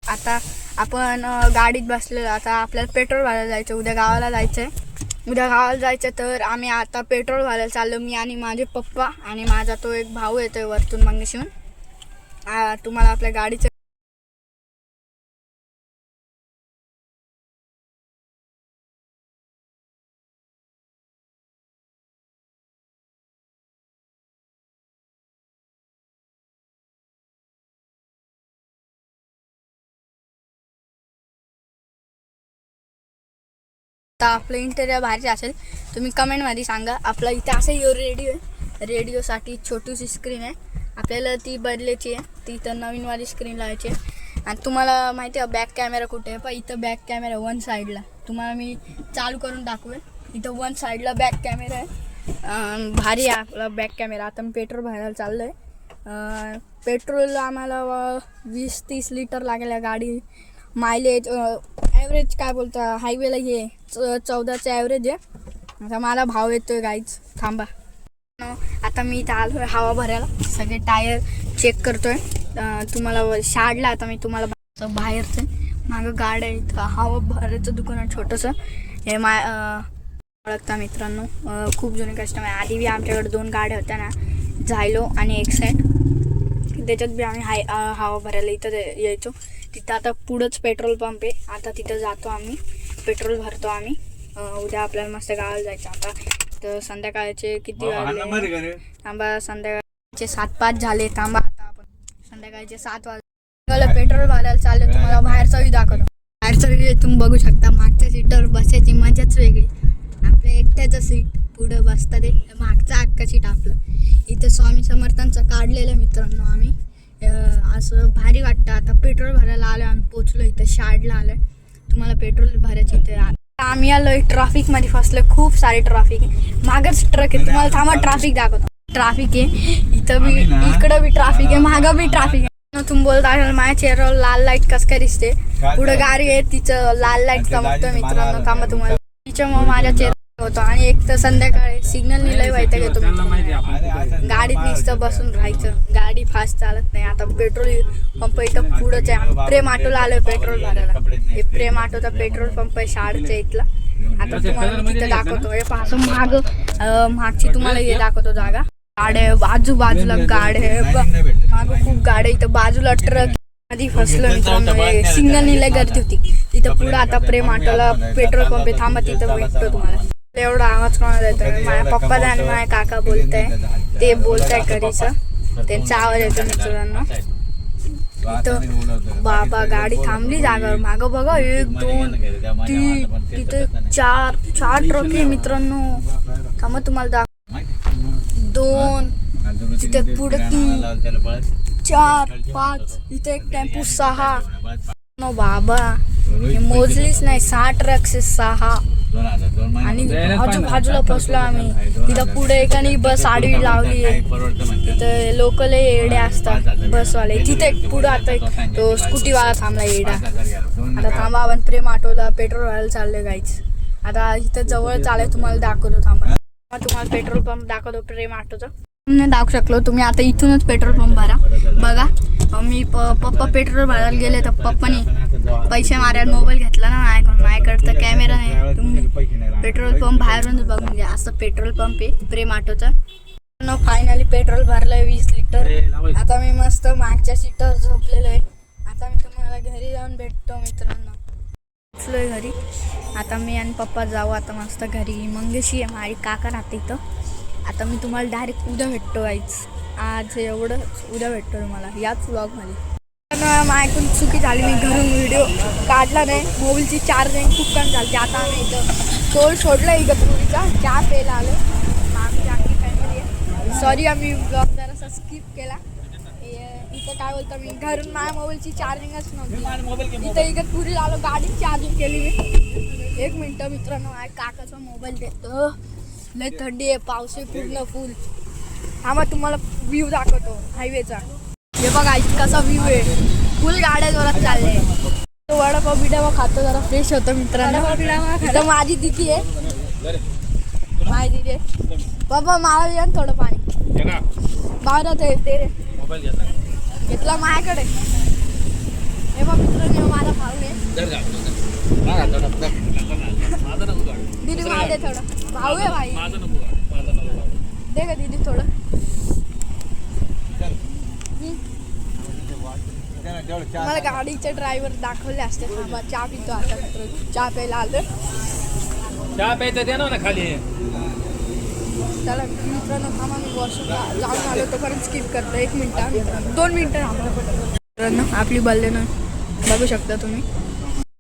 आता आपण गाडीत बसलेलो. आता आपल्याला पेट्रोल भरायला जायचं. उद्या गावाला जायचं तर आम्ही आता पेट्रोल भरायला चाललो. मी आणि माझे पप्पा आणि माझा तो एक भाऊ येतोय वरतून मंगेशीहून. तुम्हाला आपल्या गाडीचं आपलं इंटेरियर भारी असेल. तुम्ही कमेंटमध्ये सांगा. आपला इथे असं रेडिओ आहे. रेडिओसाठी छोटीशी स्क्रीन आहे. आपल्याला ती बदलायची आहे. ती तर नवीनवाली स्क्रीन लावायची आहे. आणि तुम्हाला माहिती आहे बॅक कॅमेरा कुठे आहे? पण इथं बॅक कॅमेरा वन साईडला. तुम्हाला मी चालू करून दाखवेल. इथं वन साईडला बॅक कॅमेरा आहे. भारी आहे आपला बॅक कॅमेरा. आता मी पेट्रोल भरायला चाललो आहे. पेट्रोल आम्हाला 20-30 लिटर लागेल गाडी. मायलेज ॲव्हरेज काय बोलता हायवेला हे 14चं ॲव्हरेज आहे. आता मला भाव येतोय गाईच. थांबा. आता मी इथं आलो आहे हवा भरायला. सगळे टायर चेक करतोय. तुम्हाला शाडला आता मी तुम्हाला बाहेरचं मागं गाड्या आहे. इथं हवा भरायचं दुकान आहे छोटंसं. हे ओळखता मित्रांनो. खूप जुने कस्टमर आहे. आधी बी आमच्याकडे 2 गाड्या होत्या ना, झायलो आणि एक्साईट. त्याच्यात बी आम्ही हवा भरायला इथं यायचो. तिथं आता पुढंच पेट्रोल पंप आहे. आता तिथं जातो आम्ही, पेट्रोल भरतो आम्ही. उद्या आपल्याला मस्त गावाला जायचं. आता तर संध्याकाळचे किती वाजले? थांबा, संध्याकाळचे 7-5 झाले. थांबा, आता आपण संध्याकाळचे 7 वाजले. पेट्रोल भरायला चालले. तुम्हाला बाहेरचा व्ह्यू दाखवतो. बाहेरचा व्ह्यू तुम्ही बघू शकता. मागच्या सीटवर बसायची मजाच वेगळी. आपल्या एकट्याचं सीट पुढं बसतात ते मागचा अख्खा सीट आपलं. इथं स्वामी समर्थांचं काढलेलं मित्रांनो आम्ही. असं भारी वाटतं. आता पेट्रोल भरायला आलो. आम्ही पोचलो इथं शाडला आलो. तुम्हाला पेट्रोल भरायचं इथं आम्ही आलो. ट्रॅफिकमध्ये फसलो. खूप सारे ट्रॅफिक आहे. मागच ट्रक आहे. तुम्हाला थांबा ट्रॅफिक दाखवतो. ट्रॅफिक आहे इथं बी, इकडं बी ट्रॅफिक आहे, मागं बी ट्रॅफिक आहे. तुम्ही बोलता माझ्या चेहऱ्यावर लाल लाईट कसं काय दिसते? पुढं गाडी आहे तिचं लाल लाईट चमकतं मित्रांनो. थांबा तुम्हाला तिच्यामुळे माझ्या चेहरा होतो. आणि एक तर संध्याकाळी सिग्नल लय व्हायचं घेतो. गाडीत नुसतं बसून राहायचं. गाडी फास्ट चालत नाही. आता पेट्रोल पंप इथं पुढंच आहे. प्रेम ऑटोला आलोय पेट्रोल भरायला. हे प्रेम ऑटोचा पेट्रोल पंप आहे शाळेच्या इथला. आता तुम्हाला मी तिथं दाखवतो. हे पाहतो मागची तुम्हाला हे दाखवतो जागा. गाड्या बाजूबाजूला गाड्या मागं खूप गाड्या. इथं बाजूला ट्रक आधी फसलं मित्रांनो. सिग्नल लय गर्दी होती तिथं पुढं. आता प्रेम ऑटोला पेट्रोल पंप आहे. थांबा तिथं भेटतो तुम्हाला. एवढा आवाज कोणाला येतोय? माझ्या पप्पा आणि माझ्या काका बोलताय. ते बोलताय कधीचं त्यांचा आवाज येतो मित्रांनो. इथं बाबा गाडी थांबली जागावर. मागं बघा 1 2 3 तिथे 4 ट्रक आहे मित्रांनो. थांबा तुम्हाला 2 तिथे पुढे 3 4 5 इथे एक टेम्पो 6. नो बाबा मोजलीच नाही. 6 ट्रक 6. आणि आजूबाजूला फसलो आम्ही. तिथं पुढे एकाने बस आडवी लावली आहे. तिथं लोकल येडे असतात बसवाले. तिथे पुढं आता तो स्कूटीवाला थांबला येडा. आता थांबा आपण प्रेम ऑटोला पेट्रोल भरायला चाललोय गाईच. आता इथं जवळ चालेल तुम्हाला दाखवतो. थांबा तुम्हाला पेट्रोल पंप दाखवतो प्रेम ऑटोचा. नाही दाखवू शकलो. तुम्ही आता इथूनच पेट्रोल पंप भरा. बघा मी पप्पा पेट्रोल भरायला गेले तर पप्पाने पैसे मारायला मोबाईल घेतला ना माझ्याकडे तर कॅमेरा नाही. तुम्ही पेट्रोल पंप बाहेरूनच बघून घ्या. असं पेट्रोल पंप आहे प्रेम ऑटोचा. फायनली पेट्रोल भरलंय 20 लिटर. आता मी मस्त मागच्या सीटवर झोपलेलो आहे. आता मी तुम्हाला घरी जाऊन भेटतो मित्रांनो. पोचलोय घरी. आता मी आणि पप्पा जाऊ आता मस्त घरी. मंगेशी आहे माझी काका राहते इथं. आता मी तुम्हाला डायरेक्ट उद्या भेटतो गाईच. आज एवढं उद्या भेटतो तुम्हाला याच व्लॉगमध्ये. पण माझ्याकडून चुकी झाली. मी घरून व्हिडिओ काढला नाही. मोबाईलची चार्जिंग खूप कमी झाली. आता आम्ही इथं टोल सोडलं इगतपुरीचा. चहा प्यायला आलो. आमची आखी फॅमिली आहे. सॉरी आम्ही ब्लॉग जरासा स्किप केला. इथं काय बोलतं मी घरून माझ्या मोबाईलची चार्जिंगच नव्हती. इथं इगतपुरीला आलो. गाडीत चार्जिंग केली मी. 1 मिनटं मित्रांनो माझ्या काकाचा मोबाईल देतो. लय थंडी आहे. पाऊस आहे पूर्ण फुल. थांबा तुम्हाला व्ह्यू दाखवतो हायवेचा. हे बघा कसा व्ह्यू आहे. फुल गाड्या जोरात चालले. तो वडापाव बिडापाव खातो जरा फ्रेश होतो मित्रांनो. इथं माझी दिदी आहे. माझी दिदी आहे. बाबा मला या थोडं पाणी बाहेर ते रे घेतला माझ्याकडे. हे बघ मित्रांनो दीदी मला दे थोडं. भाऊ आहे भाई. दे का दीदी थोडं. मला गाडीचे ड्रायव्हर दाखवले असते. थांबा चहा पितो आता मित्र. चहा प्यायला आलं. चहा प्यायचं द्या ना खाली. चला मित्रांनो थांबा मी वॉशरूमला जाऊन आलो तोपर्यंत स्किप करतो. 1 मिनिट मित्रांनो 2 मिनिटं मित्रांनो आपली बल्लेनं बघू शकता तुम्ही.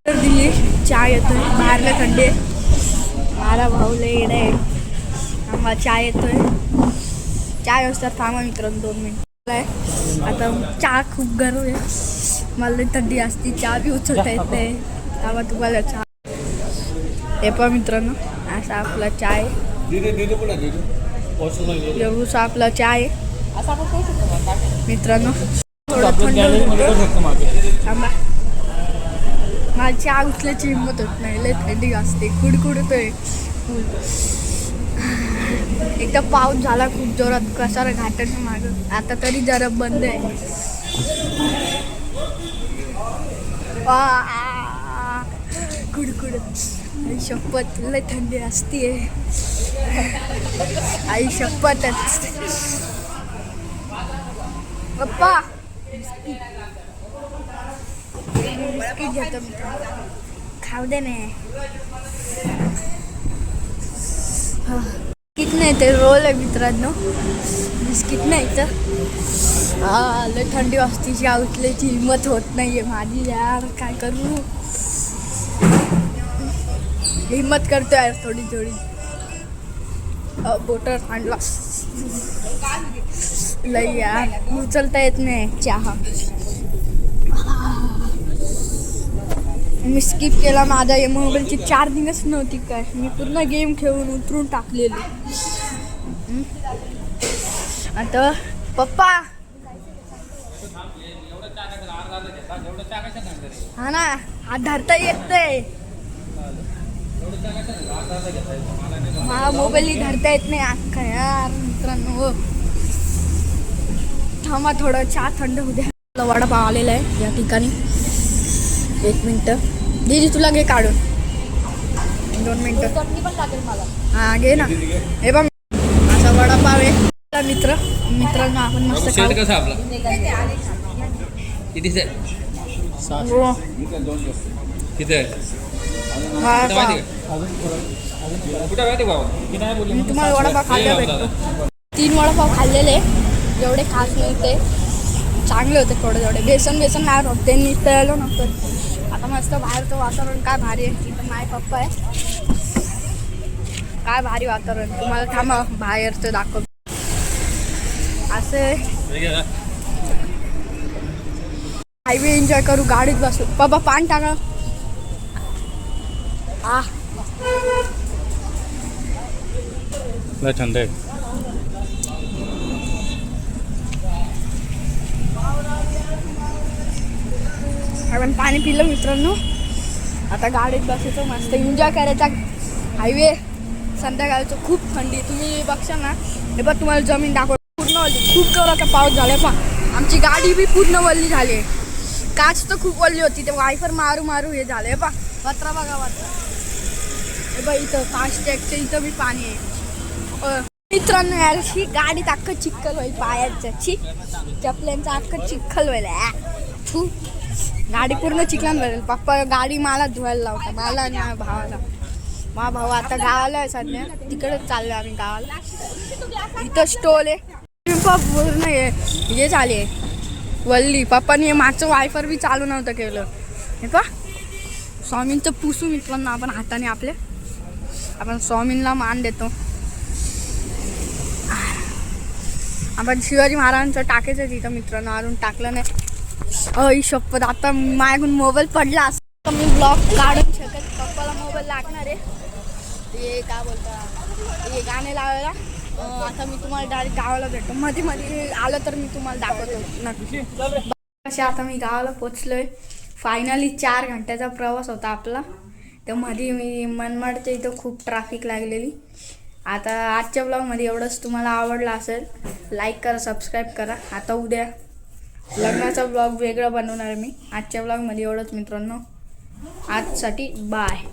तर दिली चहा येतोय. बाहेरला थंडी आहे. माझा भाऊ लय येणं आहे. थांबा चहा येतोय. चहा व्यवस्था थांबा मित्रांनो 2 मिनिट आहे. आता चहा खूप गरम आहे. मला लई थंडी असते. चहा बी उचलता येत नाही. थांबा तुम्हाला चहा हे पण मित्रांनो असा आपला चहा आहे. एवढूसा आपला चहा आहे मित्रांनो. थोडं थंड थांबा. मला चहा उचल्याची हिंमत होत नाही. लय थंडी असते. कुडकुडतोय फुल. एकदा पाऊस झाला खूप जोरात कसारा घाटाच्या मागं. आता तरी जरा बंद आहे. कुडकुडत आई शपथ लय थंडी असते. आई शपथच. पप्पा बिस्किट घेतो खाऊ दे ना. बिस्किट नाही ते रोल आहे मित्रांनो. बिस्किट नाही तर लय थंडी वाजते. चहा उचल्याची हिंमत होत नाहीये माझी यार. काय करू. हिम्मत करतो यार थोडी थोडी. बोटर आणला लई यार उचलता येत नाही चहा. मी स्किप केला. माझा या मोबाईलची चार्जिंगच नव्हती काय. मी पूर्ण गेम खेळून उतरून टाकलेली. आता पप्पा हा ना हात धरता येत नाही. मला मोबाईल धरता येत नाही अख्खा यार मित्रांनो. थांबा थोडं चहा थंड होऊ द्या. वडापाव आलेला आहे या ठिकाणी. 1 मिनिट दीदी तुला घे काढून. 2 मिनिटं चटणी पण लागेल मला. हा घे ना. हे बघ असा वडापाव आहे मित्रांनो. आपण मस्त खाऊ. कसं आपला किती मी तुम्हाला वडापाव खायला भेटतो. 3 वडापाव खाल्लेले. एवढे खास नाही ते. चांगले होते थोडे. बेसन नाही होते. तळलो नव्हतं. आता मस्त बाहेरचं वातावरण काय भारी आहे. इथं माझे पप्पा आहे. काय भारी वातावरण. तुम्हाला थांबा बाहेरचं दाखव. असे हायवे एन्जॉय करू. गाडीत बसू. पप्पा पान टाका. थंड आहे. आपण पाणी पिलं मित्रांनो. आता गाडीत बसायचं मस्त एन्जॉय करायचा. हायवे संध्याकाळचं खूप थंडी. तुम्ही बघशा ना. हे पण तुम्हाला जमीन दाखव पूर्ण वल्ली. खूप जोराचा पाऊस झाला पण आमची गाडी बी पूर्ण वल्ली झाली आहे. काच तर खूप वल्ली होती. ते वायफर मारू हे झालं. हे पा पत्रा बघा वाटतं. हे बघ इथं फास्टॅगच्या इथं बी पाणी आहे मित्रांनो. याची गाडीत अख्खं चिखल होईल. पायाचं चपल्यांचं अख्खं चिखल व्हायला. गाडी पूर्ण चिखलान भरेल. पप्पा गाडी मला धुवायला लावता. मला आणि माझ्या भावाला. माझा भाऊ आता गावाला आहे सध्या. तिकडेच चाललो आम्ही गावाला. इथं स्टॉल आहे. पूर्ण हे झाले वल्ली. पप्पानी मागचं वायफर बी चालू नव्हतं केलं. हे पा स्वामींचं पुसू मित्रांनो आपण हाताने आपल्या. आपण स्वामींना मान देतो. आपण शिवाजी महाराजांचं टाकायचं तिथं मित्रांनो. अजून टाकलं नाही. अय शपथ आता माझ्याकडून मोबाईल पडला असं मी ब्लॉग काढून शकत. पप्पाला मोबाईल लागणार आहे. ते काय बोलता हे गाणे लावायला. आता मी तुम्हाला डायरेक्ट गावाला भेटतो. मध्ये आलं तर मी तुम्हाला दाखवतो नक्की. अशा आता मी गावाला पोचलोय. फायनली 4 घंट्याचा प्रवास होता आपला. तर मध्ये मी मनमाडच्या इथं खूप ट्रॅफिक लागलेली. आता आजच्या ब्लॉगमध्ये एवढंच. तुम्हाला आवडलं असेल लाईक करा, सबस्क्राईब करा. आता उद्या लग्नाचा ब्लॉग वेगळा बनवणार मी. आजच्या ब्लॉगमध्ये एवढंच मित्रांनो. आजसाठी बाय.